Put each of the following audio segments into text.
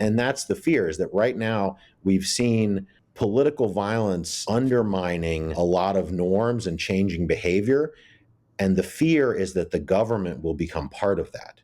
And that's the fear, is that right now we've seen political violence undermining a lot of norms and changing behavior. And the fear is that the government will become part of that.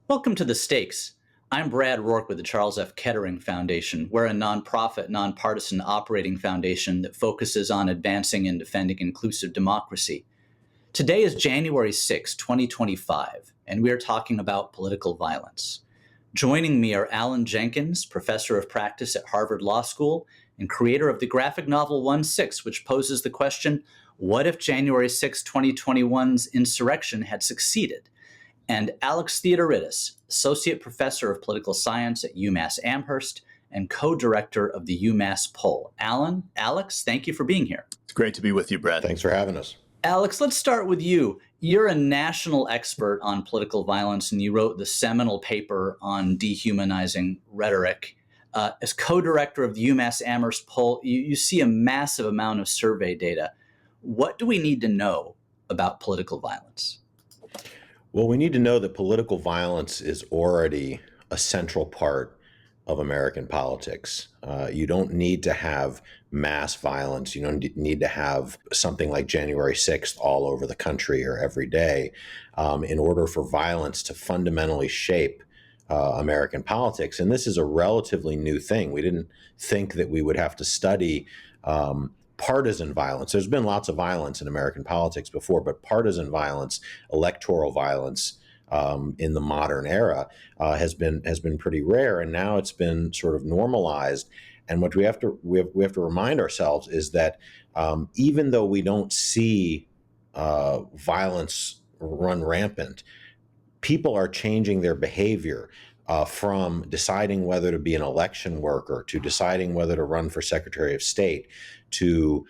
Welcome to The Stakes. I'm Brad Rourke with the Charles F. Kettering Foundation. We're a nonprofit, nonpartisan operating foundation that focuses on advancing and defending inclusive democracy. Today is January 6, 2025, and we are talking about political violence. Joining me are Alan Jenkins, professor of practice at Harvard Law School and creator of the graphic novel 1/6, which poses the question, what if January 6, 2021's insurrection had succeeded? And Alex Theodoridis, associate professor of political science at UMass Amherst and co-director of the UMass Poll. Alex, thank you for being here. It's great to be with you, Brad. Thanks for having us. Alex, let's start with you. You're a national expert on political violence, and you wrote the seminal paper on dehumanizing rhetoric. As co-director of the UMass Amherst Poll, you see a massive amount of survey data. What do we need to know about political violence? Well, we need to know that political violence is already a central part of American politics. You don't need to have mass violence. You don't need to have something like January 6th all over the country or every day in order for violence to fundamentally shape American politics. And this is a relatively new thing. We didn't think that we would have to study partisan violence. There's been lots of violence in American politics before, but partisan violence, electoral violence in the modern era has been pretty rare, and now it's been sort of normalized. And what we have to remind ourselves is that even though we don't see violence run rampant, people are changing their behavior from deciding whether to be an election worker, to deciding whether to run for Secretary of State, to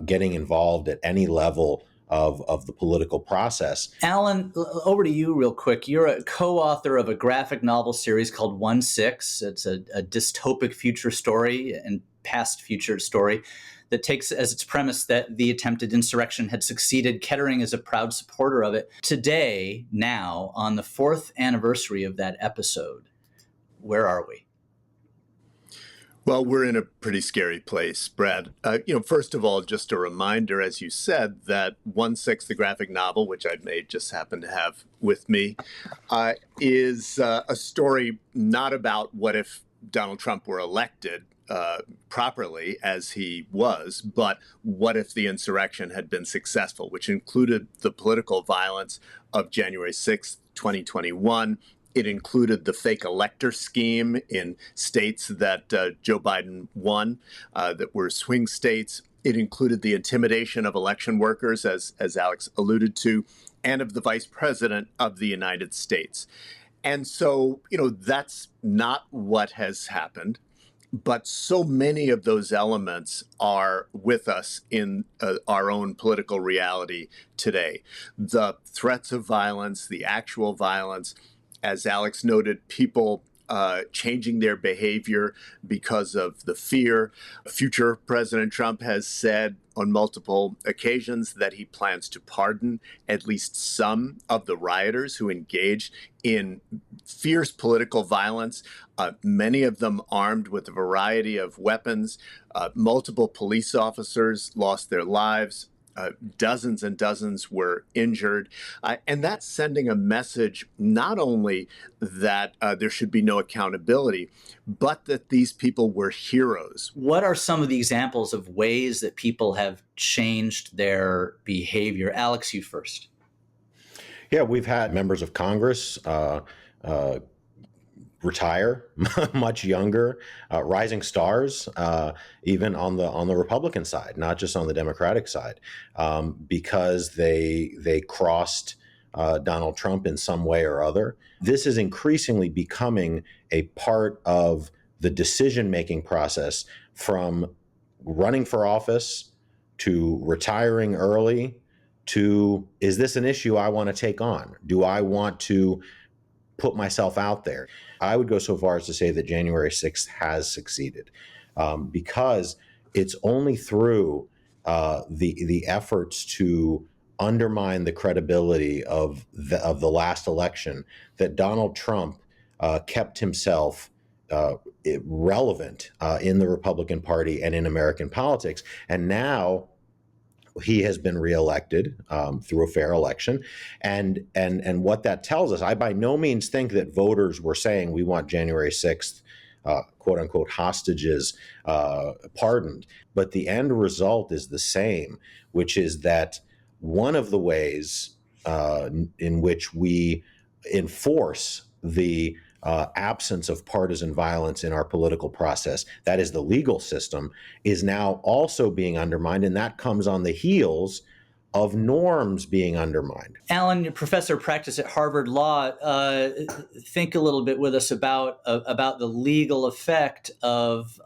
getting involved at any level of the political process. Alan, over to you real quick. You're a co-author of a graphic novel series called 1/6. It's a dystopic future story and past future story that takes as its premise that the attempted insurrection had succeeded. Kettering is a proud supporter of it. Today, now, on the 4th anniversary of that episode, where are we? Well, we're in a pretty scary place, Brad. First of all, just a reminder, as you said, that 1/6, the graphic novel, which I may just happen to have with me, is a story not about what if Donald Trump were elected properly as he was, but what if the insurrection had been successful, which included the political violence of January 6th, 2021. It included the fake elector scheme in states that Joe Biden won, that were swing states. It included the intimidation of election workers, as Alex alluded to, and of the vice president of the United States. And so, that's not what has happened. But so many of those elements are with us in our own political reality today. The threats of violence, the actual violence, as Alex noted, people changing their behavior because of the fear. Future President Trump has said on multiple occasions that he plans to pardon at least some of the rioters who engaged in fierce political violence, many of them armed with a variety of weapons. Multiple police officers lost their lives. Dozens and dozens were injured. And that's sending a message not only that there should be no accountability, but that these people were heroes. What are some of the examples of ways that people have changed their behavior? Alex, you first. Yeah, we've had members of Congress retire much younger, rising stars, even on the Republican side, not just on the Democratic side, because they crossed Donald Trump in some way or other. This is increasingly becoming a part of the decision-making process, from running for office to retiring early to, is this an issue I want to take on? Do I want to put myself out there? I would go so far as to say that January 6th has succeeded, because it's only through the efforts to undermine the credibility of the last election, that Donald Trump kept himself relevant in the Republican Party and in American politics. And now he has been reelected through a fair election, and what that tells us, I by no means think that voters were saying we want January 6th, quote unquote, hostages pardoned, but the end result is the same, which is that one of the ways in which we enforce the absence of partisan violence in our political process, that is the legal system, is now also being undermined, and that comes on the heels of norms being undermined. Alan, you're professor of practice at Harvard Law. Think a little bit with us about the legal effect of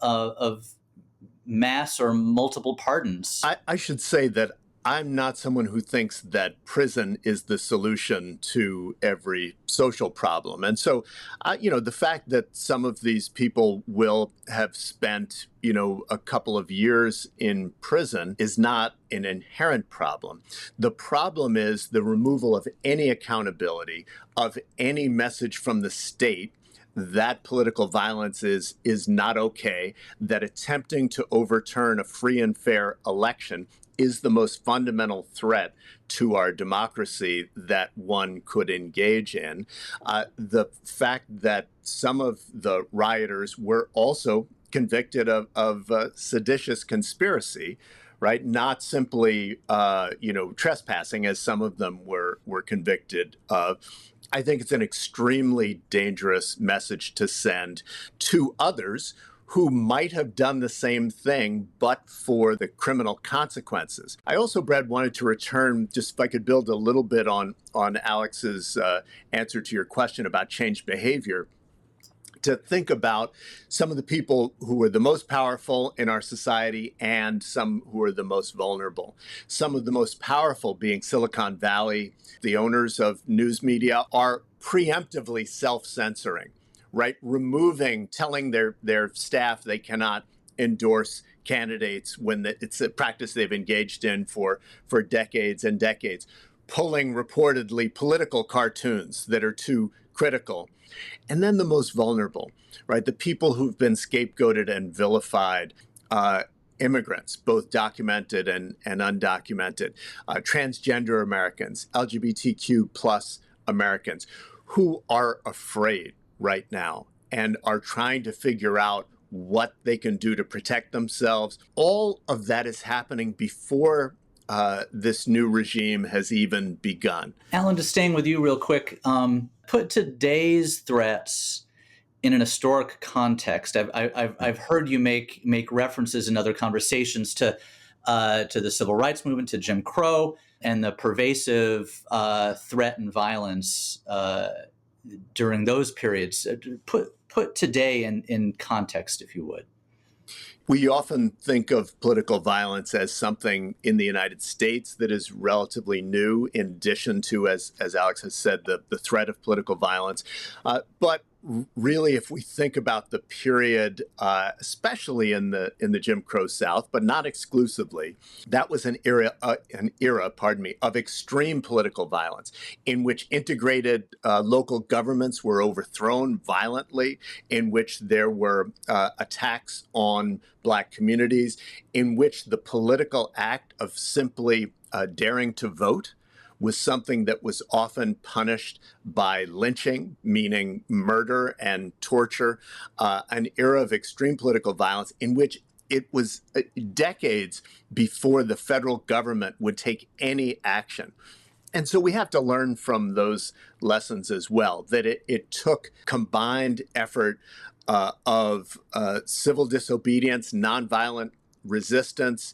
mass or multiple pardons. I should say that I'm not someone who thinks that prison is the solution to every social problem. And so, the fact that some of these people will have spent, a couple of years in prison is not an inherent problem. The problem is the removal of any accountability, of any message from the state that political violence is not okay, that attempting to overturn a free and fair election is the most fundamental threat to our democracy that one could engage in. The fact that some of the rioters were also convicted of seditious conspiracy, right? Not simply, trespassing, as some of them were convicted of. I think it's an extremely dangerous message to send to others who might have done the same thing, but for the criminal consequences. I also, Brad, wanted to return, just if I could build a little bit on Alex's answer to your question about changed behavior, to think about some of the people who are the most powerful in our society and some who are the most vulnerable. Some of the most powerful being Silicon Valley. The owners of news media are preemptively self-censoring, right? Telling their staff they cannot endorse candidates when it's a practice they've engaged in for decades and decades. Pulling reportedly political cartoons that are too critical. And then the most vulnerable, right? The people who've been scapegoated and vilified, immigrants, both documented and undocumented, transgender Americans, LGBTQ plus Americans, who are afraid right now and are trying to figure out what they can do to protect themselves. All of that is happening before this new regime has even begun. Alan, just staying with you real quick, put today's threats in an historic context. I've heard you make references in other conversations to the civil rights movement, to Jim Crow, and the pervasive threat and violence during those periods. Put today in context, if you would. We often think of political violence as something in the United States that is relatively new, in addition to, as Alex has said, the threat of political violence. But really, if we think about the period, especially in the Jim Crow South, but not exclusively, that was an era, of extreme political violence, in which integrated local governments were overthrown violently, in which there were attacks on Black communities, in which the political act of simply daring to vote was something that was often punished by lynching, meaning murder and torture, an era of extreme political violence in which it was decades before the federal government would take any action. And so we have to learn from those lessons as well, that it took combined effort of civil disobedience, nonviolent resistance,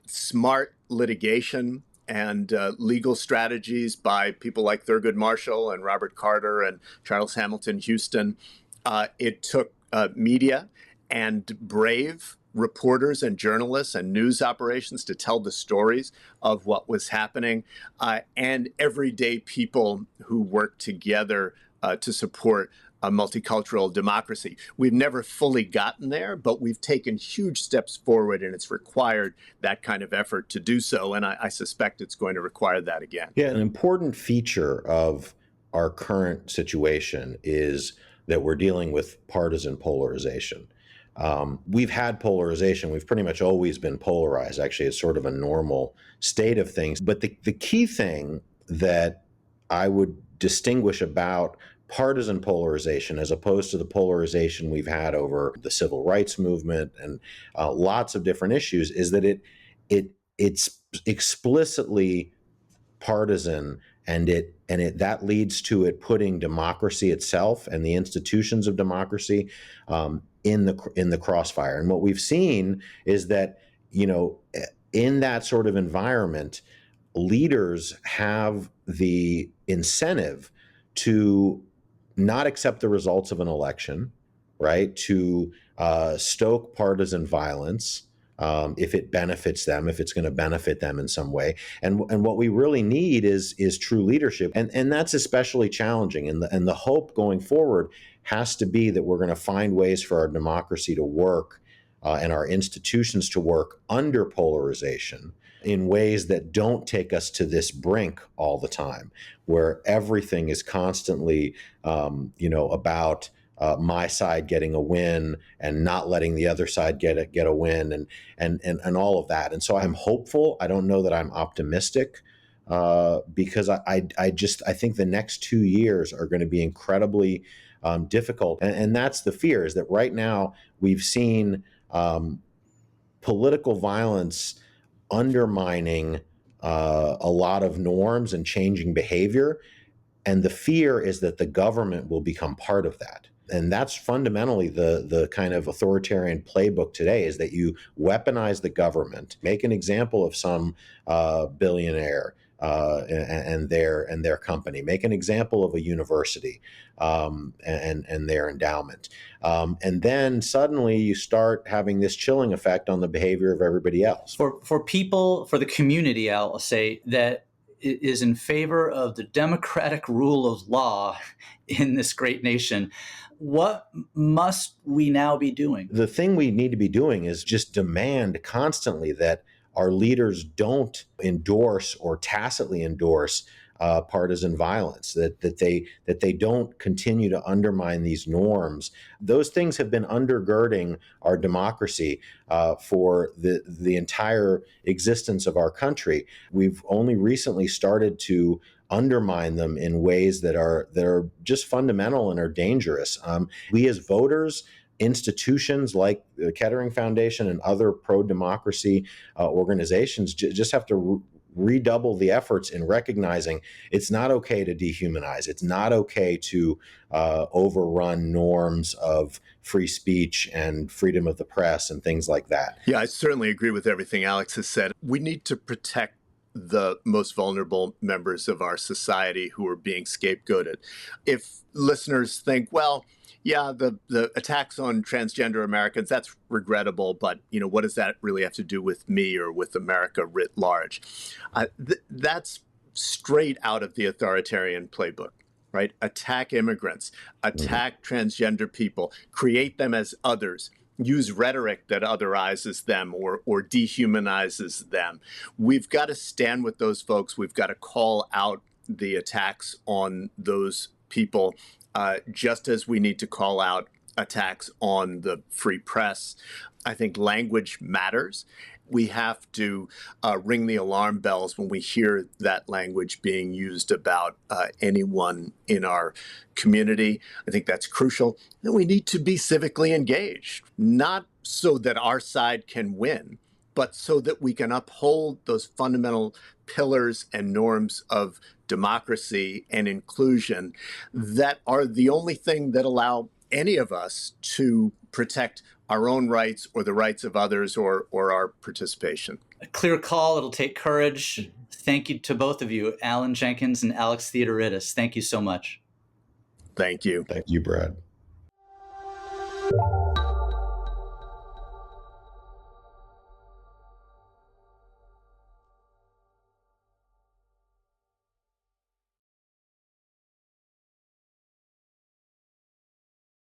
smart litigation, and legal strategies by people like Thurgood Marshall and Robert Carter and Charles Hamilton Houston. It took media and brave reporters and journalists and news operations to tell the stories of what was happening, and everyday people who worked together to support a multicultural democracy. We've never fully gotten there, but we've taken huge steps forward, and it's required that kind of effort to do so. And I suspect it's going to require that again. Yeah, an important feature of our current situation is that we're dealing with partisan polarization. We've had polarization. We've pretty much always been polarized. Actually, it's sort of a normal state of things. But the key thing that I would distinguish about partisan polarization as opposed to the polarization we've had over the civil rights movement and lots of different issues is that it's explicitly partisan, and that leads to it putting democracy itself and the institutions of democracy in the crossfire. And what we've seen is that, in that sort of environment, leaders have the incentive to not accept the results of an election, right? To stoke partisan violence if it benefits them, if it's going to benefit them in some way. And what we really need is true leadership, and that's especially challenging. And the hope going forward has to be that we're going to find ways for our democracy to work and our institutions to work under polarization in ways that don't take us to this brink all the time, where everything is constantly, about my side getting a win and not letting the other side get a win, and all of that. And so I'm hopeful. I don't know that I'm optimistic because I think the next 2 years are going to be incredibly difficult, and that's the fear. Is that right now we've seen political violence undermining a lot of norms and changing behavior. And the fear is that the government will become part of that. And that's fundamentally the kind of authoritarian playbook today, is that you weaponize the government, make an example of some billionaire and their company, make an example of a university and their endowment. And then suddenly you start having this chilling effect on the behavior of everybody else. For people, for the community, I'll say, that is in favor of the democratic rule of law in this great nation, what must we now be doing? The thing we need to be doing is just demand constantly that our leaders don't endorse or tacitly endorse partisan violence, that they don't continue to undermine these norms. Those things have been undergirding our democracy for the entire existence of our country. We've only recently started to undermine them in ways that are just fundamental and are dangerous. We as voters, institutions like the Kettering Foundation and other pro-democracy organizations just have to redouble the efforts in recognizing it's not okay to dehumanize. It's not okay to overrun norms of free speech and freedom of the press and things like that. Yeah, I certainly agree with everything Alex has said. We need to protect the most vulnerable members of our society who are being scapegoated. If listeners think, well, yeah, the attacks on transgender Americans, that's regrettable, but what does that really have to do with me or with America writ large? That's straight out of the authoritarian playbook, right? Attack immigrants, attack transgender people, create them as others, use rhetoric that otherizes them or dehumanizes them. We've got to stand with those folks. We've got to call out the attacks on those people, just as we need to call out attacks on the free press. I think language matters. We have to ring the alarm bells when we hear that language being used about anyone in our community. I think that's crucial. And we need to be civically engaged, not so that our side can win, but so that we can uphold those fundamental pillars and norms of democracy and inclusion that are the only thing that allow any of us to protect our own rights or the rights of others or our participation. A clear call. It'll take courage. Thank you to both of you, Alan Jenkins and Alex Theodoridis. Thank you so much. Thank you. Thank you, Brad.